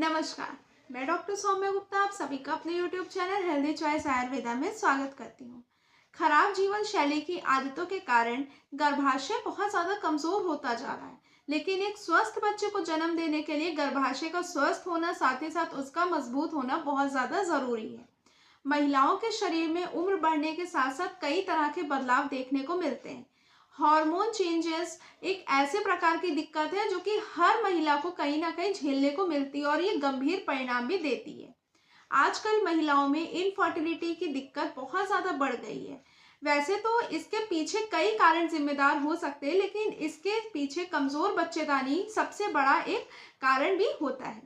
नमस्कार। मैं डॉक्टर सौम्या गुप्ता आप सभी का अपने YouTube channel healthy choice Ayurveda में स्वागत करती हूँ। खराब जीवन शैली की आदतों के कारण गर्भाशय बहुत ज़्यादा कमज़ोर होता जा रहा है, लेकिन एक स्वस्थ बच्चे को जन्म देने के लिए गर्भाशय का स्वस्थ होना साथ ही साथ उसका मजबूत होना बहुत ज़्यादा ज़रूरी है। महिलाओं के शरीर में उम्र बढ़ने के साथ साथ कई तरह के बदलाव देखने को मिलते हैं। हार्मोन चेंजेस एक ऐसे प्रकार की दिक्कत है जो कि हर महिला को कहीं ना कहीं झेलने को मिलती है और ये गंभीर परिणाम भी देती है। आजकल महिलाओं में इनफर्टिलिटी की दिक्कत बहुत ज़्यादा बढ़ गई है। वैसे तो इसके पीछे कई कारण जिम्मेदार हो सकते हैं, लेकिन इसके पीछे कमज़ोर बच्चेदानी सबसे बड़ा एक कारण भी होता है।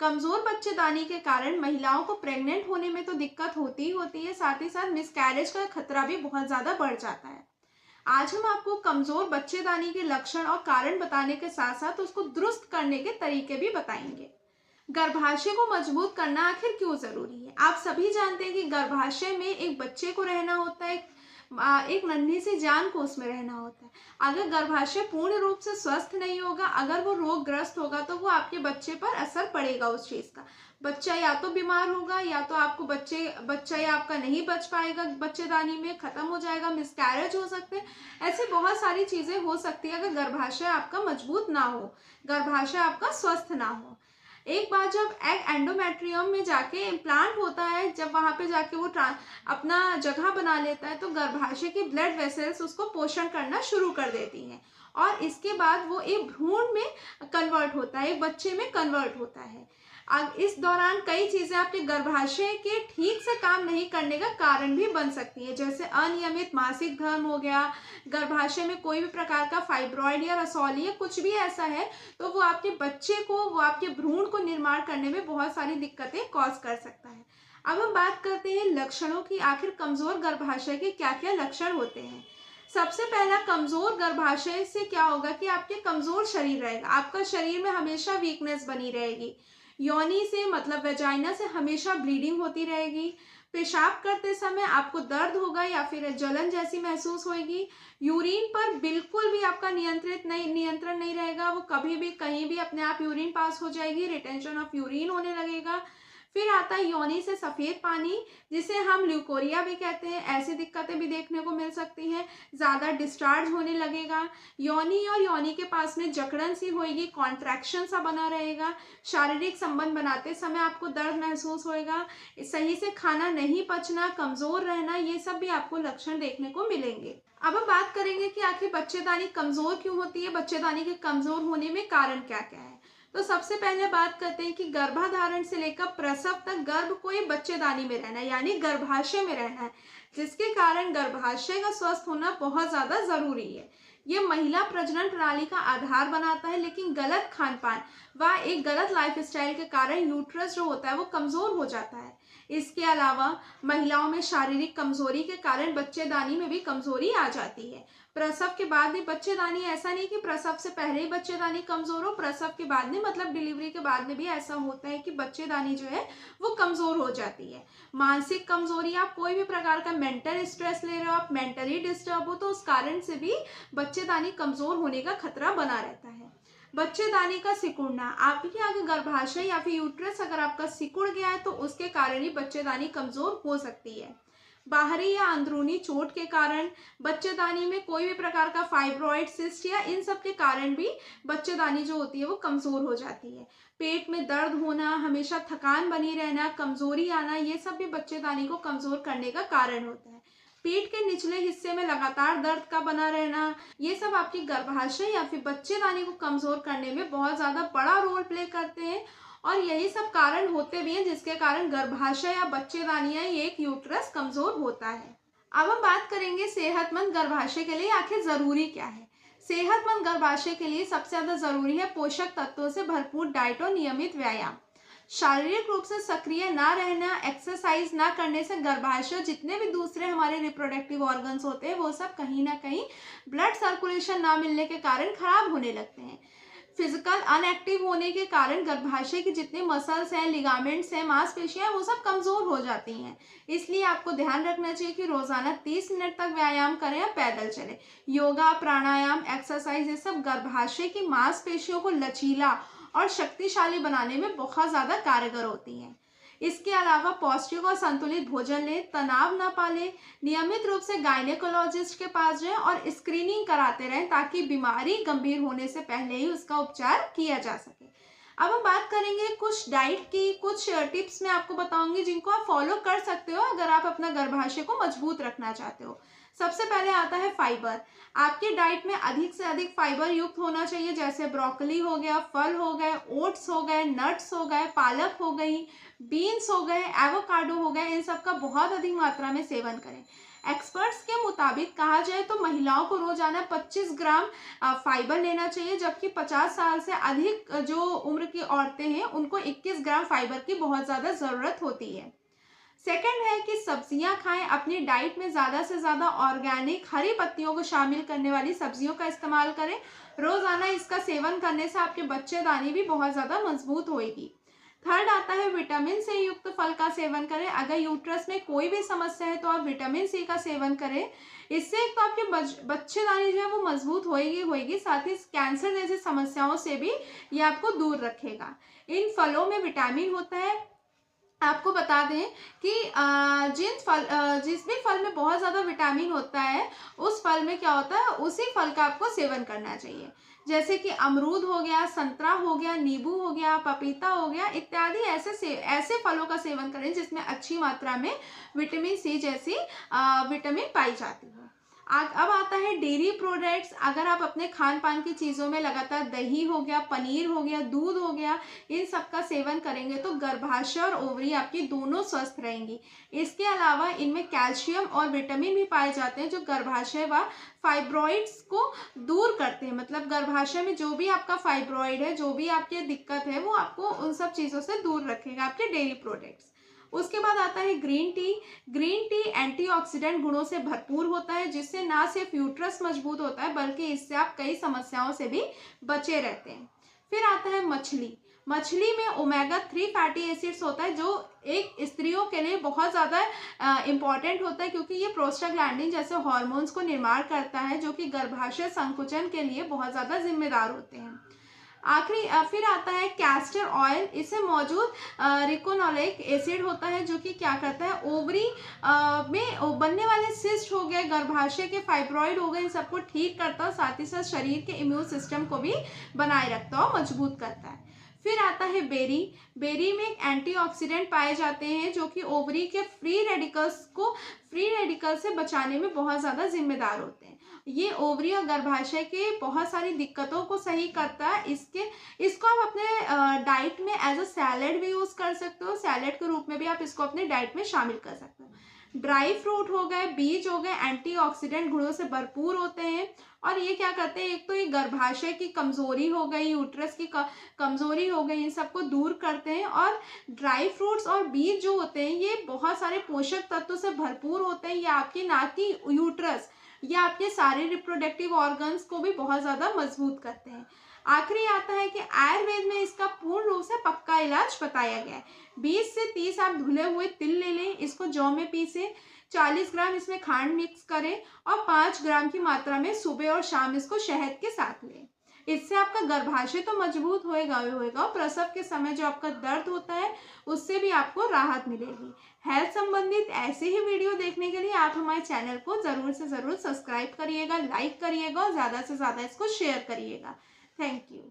कमज़ोर बच्चेदानी के कारण महिलाओं को प्रेग्नेंट होने में तो दिक्कत होती ही होती है, साथ ही साथ मिसकैरेज का खतरा भी बहुत ज़्यादा बढ़ जाता है। आज हम आपको कमजोर बच्चेदानी के लक्षण और कारण बताने के साथ साथ उसको दुरुस्त करने के तरीके भी बताएंगे। गर्भाशय को मजबूत करना आखिर क्यों जरूरी है? आप सभी जानते हैं कि गर्भाशय में एक बच्चे को रहना होता है, एक नन्ही सी जान को उसमें रहना होता है। अगर गर्भाशय पूर्ण रूप से स्वस्थ नहीं होगा, अगर वो रोगग्रस्त होगा, तो वो आपके बच्चे पर असर पड़ेगा उस चीज का। बच्चा या तो बीमार होगा, या तो आपको बच्चा या आपका नहीं बच पाएगा, बच्चेदानी में खत्म हो जाएगा, मिसकैरेज हो सकते हैं। ऐसी बहुत सारी चीजें हो सकती है अगर गर्भाशय आपका मजबूत ना हो, गर्भाशय आपका स्वस्थ ना हो। एक बार जब एग एंडोमेट्रियम में जाके इम्प्लांट होता है, जब वहां पे जाके वो अपना जगह बना लेता है, तो गर्भाशय की ब्लड वेसल्स उसको पोषण करना शुरू कर देती हैं और इसके बाद वो एक भ्रूण में कन्वर्ट होता है, एक बच्चे में कन्वर्ट होता है। अब इस दौरान कई चीजें आपके गर्भाशय के ठीक से काम नहीं करने का कारण भी बन सकती है, जैसे अनियमित मासिक धर्म हो गया, गर्भाशय में कोई भी प्रकार का फाइब्रॉइड या रसौली या कुछ भी ऐसा है, तो वो आपके बच्चे को, वो आपके भ्रूण को निर्माण करने में बहुत सारी दिक्कतें कॉज कर सकता है। अब हम बात करते हैं लक्षणों की। आखिर कमजोर गर्भाशय के क्या क्या लक्षण होते हैं? सबसे पहला, कमजोर गर्भाशय से क्या होगा कि आपके कमजोर शरीर रहेगा, आपका शरीर में हमेशा वीकनेस बनी रहेगी। योनि से मतलब वेजाइना से हमेशा ब्लीडिंग होती रहेगी। पेशाब करते समय आपको दर्द होगा या फिर जलन जैसी महसूस होगी। यूरिन पर बिल्कुल भी आपका नियंत्रण नहीं रहेगा, वो कभी भी कहीं भी अपने आप यूरिन पास हो जाएगी, रिटेंशन ऑफ यूरिन होने लगेगा। फिर आता है योनि से सफेद पानी, जिसे हम ल्यूकोरिया भी कहते हैं। ऐसी दिक्कतें भी देखने को मिल सकती हैं। ज्यादा डिस्चार्ज होने लगेगा, योनि और योनि के पास में जकड़न सी होगी, कॉन्ट्रैक्शन सा बना रहेगा। शारीरिक संबंध बनाते समय आपको दर्द महसूस होएगा। सही से खाना नहीं पचना, कमजोर रहना, ये सब भी आपको लक्षण देखने को मिलेंगे। अब हम बात करेंगे कि आखिर बच्चेदानी कमजोर क्यों होती है, बच्चेदानी के कमजोर होने में कारण क्या क्या है। तो सबसे पहले बात करते हैं कि गर्भाधारण से लेकर प्रसव तक गर्भ को ही बच्चेदानी में रहना है, यानी गर्भाशय में रहना है, जिसके कारण गर्भाशय का स्वस्थ होना बहुत ज्यादा जरूरी है। ये महिला प्रजनन प्रणाली का आधार बनाता है, लेकिन गलत खान पान व एक गलत लाइफस्टाइल के कारण यूट्रस जो होता है वो कमजोर हो जाता है। इसके अलावा महिलाओं में शारीरिक कमजोरी के कारण बच्चेदानी में भी कमजोरी आ जाती है। प्रसव के बाद भी बच्चेदानी, ऐसा नहीं कि प्रसव से पहले ही बच्चेदानी कमजोर हो, प्रसव के बाद में मतलब डिलीवरी के बाद में भी ऐसा होता है कि बच्चेदानी जो है वो कमजोर हो जाती है। मानसिक कमजोरी, आप कोई भी प्रकार का मेंटल स्ट्रेस ले रहे हो, आप मेंटली डिस्टर्ब हो, तो उस कारण से भी बच्चेदानी कमजोर होने का खतरा बना रहता है। बच्चेदानी का सिकुड़ना, आपके आगे गर्भाशय या फिर यूट्रस अगर आपका सिकुड़ गया है तो उसके कारण ही बच्चेदानी कमजोर हो सकती है। बाहरी या अंदरूनी चोट के कारण, बच्चेदानी में कोई भी प्रकार का फाइब्रॉइड सिस्ट या इन सब के कारण भी बच्चेदानी जो होती है वो कमजोर हो जाती है। पेट में दर्द होना, हमेशा थकान बनी रहना, कमजोरी आना, ये सब भी बच्चेदानी को कमजोर करने का कारण होता है। पेट के निचले हिस्से में लगातार दर्द का बना रहना, ये सब आपकी गर्भाशय या फिर बच्चेदानी को कमजोर करने में बहुत ज्यादा बड़ा रोल प्ले करते हैं और यही सब कारण होते भी हैं जिसके कारण गर्भाशय या बच्चेदानी या एक यूट्रस कमजोर होता है। अब हम बात करेंगे सेहतमंद गर्भाशय के लिए आखिर जरूरी क्या है। सेहतमंद गर्भाशय के लिए सबसे ज्यादा जरूरी है पोषक तत्वों से भरपूर डाइट और नियमित व्यायाम। शारीरिक रूप से सक्रिय ना रहना, एक्सरसाइज ना करने से गर्भाशय, जितने भी दूसरे हमारे रिप्रोडक्टिव ऑर्गन्स होते हैं, वो सब कहीं ना कहीं ब्लड सर्कुलेशन ना मिलने के कारण खराब होने लगते हैं। फिजिकल अनएक्टिव होने के कारण गर्भाशय के जितने मसल्स हैं, लिगामेंट्स हैं, मांसपेशियां, वो सब कमजोर हो जाती हैं। इसलिए आपको ध्यान रखना चाहिए कि रोजाना 30 मिनट तक व्यायाम करें या पैदल चलें। योगा, प्राणायाम, एक्सरसाइज, ये सब गर्भाशय की मांसपेशियों को लचीला और शक्तिशाली बनाने में बहुत ज़्यादा कारगर होती हैं। इसके अलावा पौष्टिक और संतुलित भोजन लें, तनाव ना पालें, नियमित रूप से गायनेकोलॉजिस्ट के पास जाएं और स्क्रीनिंग कराते रहें ताकि बीमारी गंभीर होने से पहले ही उसका उपचार किया जा सके। अब हम बात करेंगे कुछ डाइट की, कुछ टिप्स मैं आपको बताऊंगी जिनको आप फॉलो कर सकते हो अगर आप अपना गर्भाशय को मजबूत रखना चाहते हो। सबसे पहले आता है फाइबर। आपकी डाइट में अधिक से अधिक फाइबर युक्त होना चाहिए, जैसे ब्रोकली हो गया, फल हो गए, ओट्स हो गए, नट्स हो गए, पालक हो गई, बीन्स हो गए, एवोकाडो हो गए, इन सब का बहुत अधिक मात्रा में सेवन करें। एक्सपर्ट्स के मुताबिक कहा जाए तो महिलाओं को रोजाना 25 ग्राम फाइबर लेना चाहिए, जबकि 50 साल से अधिक जो उम्र की औरतें हैं उनको 21 ग्राम फाइबर की बहुत ज़्यादा ज़रूरत होती है। सेकंड है कि सब्जियां खाएं। अपनी डाइट में ज़्यादा से ज़्यादा ऑर्गेनिक हरी पत्तियों को शामिल करने वाली सब्जियों का इस्तेमाल करें। रोज़ाना इसका सेवन करने से आपके बच्चेदानी भी बहुत ज़्यादा मजबूत होएगी। थर्ड आता है विटामिन से युक्त फल का सेवन करें। अगर यूट्रस में कोई भी समस्या है तो आप विटामिन सी का सेवन करें। इससे एक तो आपके बच्चेदानी जो है वो मजबूत होएगी, साथ ही कैंसर जैसी समस्याओं से भी ये आपको दूर रखेगा। इन फलों में विटामिन होता है। आपको बता दें कि जिस भी फल में बहुत ज़्यादा विटामिन होता है उस फल में क्या होता है, उसी फल का आपको सेवन करना चाहिए। जैसे कि अमरूद हो गया, संतरा हो गया, नींबू हो गया, पपीता हो गया इत्यादि ऐसे फलों का सेवन करें जिसमें अच्छी मात्रा में विटामिन सी जैसी विटामिन पाई जाती है। अब आता है डेयरी प्रोडक्ट्स। अगर आप अपने खान पान की चीज़ों में लगातार दही हो गया, पनीर हो गया, दूध हो गया, इन सब का सेवन करेंगे तो गर्भाशय और ओवरी आपकी दोनों स्वस्थ रहेंगी। इसके अलावा इनमें कैल्शियम और विटामिन भी पाए जाते हैं जो गर्भाशय व फाइब्रॉइड्स को दूर करते हैं। मतलब गर्भाशय में जो भी आपका फाइब्रॉइड है, जो भी आपकी दिक्कत है, वो आपको उन सब चीज़ों से दूर रखेगा आपके डेयरी प्रोडक्ट्स। उसके बाद आता है green tea. Green tea antioxidant गुणों से भरपूर होता है जिससे ना सिर्फ यूट्रस मजबूत होता है बल्कि इससे आप कई समस्याओं से भी बचे रहते हैं। फिर आता है मछली। मछली में ओमेगा 3 फैटी एसिड्स होता है जो एक स्त्रियों के लिए बहुत ज़्यादा इम्पॉर्टेंट होता है क्योंकि ये प्रोस्टाग्लैंडिन जैसे हार्मोन्स को निर्माण करता है जो कि गर्भाशय संकुचन के लिए बहुत ज़्यादा जिम्मेदार होते हैं। फिर आता है कैस्टर ऑयल। इसमें मौजूद रिकोनोलिक एसिड होता है जो कि क्या करता है, ओवरी में बनने वाले सिस्ट हो गए, गर्भाशय के फाइब्रॉइड हो गए, इन सबको ठीक करता है, साथ ही साथ शरीर के इम्यून सिस्टम को भी बनाए रखता है और मजबूत करता है। फिर आता है बेरी। बेरी में एंटीऑक्सीडेंट पाए जाते हैं जो कि ओवरी के फ्री रेडिकल से बचाने में बहुत ज़्यादा जिम्मेदार होते हैं। ये ओवरी और गर्भाशय के बहुत सारी दिक्कतों को सही करता है। इसको आप अपने डाइट में एज अ सैलेड भी यूज़ कर सकते हो। सैलेड के रूप में भी आप इसको अपने डाइट में शामिल कर सकते हो। ड्राई फ्रूट हो गए, बीज हो गए, एंटीऑक्सीडेंट गुणों से भरपूर होते हैं और ये क्या करते हैं, एक तो ये गर्भाशय की कमजोरी हो गई, यूट्रस की कमजोरी हो गई, इन सबको दूर करते हैं। और ड्राई फ्रूट्स और बीज जो होते हैं ये बहुत सारे पोषक तत्वों से भरपूर होते हैं। ये आपकी ना कि यूट्रस या आपके सारे रिप्रोडक्टिव ऑर्गन्स को भी बहुत ज़्यादा मजबूत करते हैं। आखिरी आता है कि आयुर्वेद में इसका पूर्ण रूप से पक्का इलाज बताया गया है। 20 से 30 आप धुले हुए तिल ले लें, इसको जौ में पीसें, 40 ग्राम इसमें खांड मिक्स करें और 5 ग्राम की मात्रा में सुबह और शाम इसको शहद के साथ लें। इससे आपका गर्भाशय तो मजबूत होएगा और प्रसव के समय जो आपका दर्द होता है उससे भी आपको राहत मिलेगी। हेल्थ संबंधित ऐसे ही वीडियो देखने के लिए आप हमारे चैनल को ज़रूर से ज़रूर सब्सक्राइब करिएगा, लाइक करिएगा और ज़्यादा से ज़्यादा इसको शेयर करिएगा। Thank you.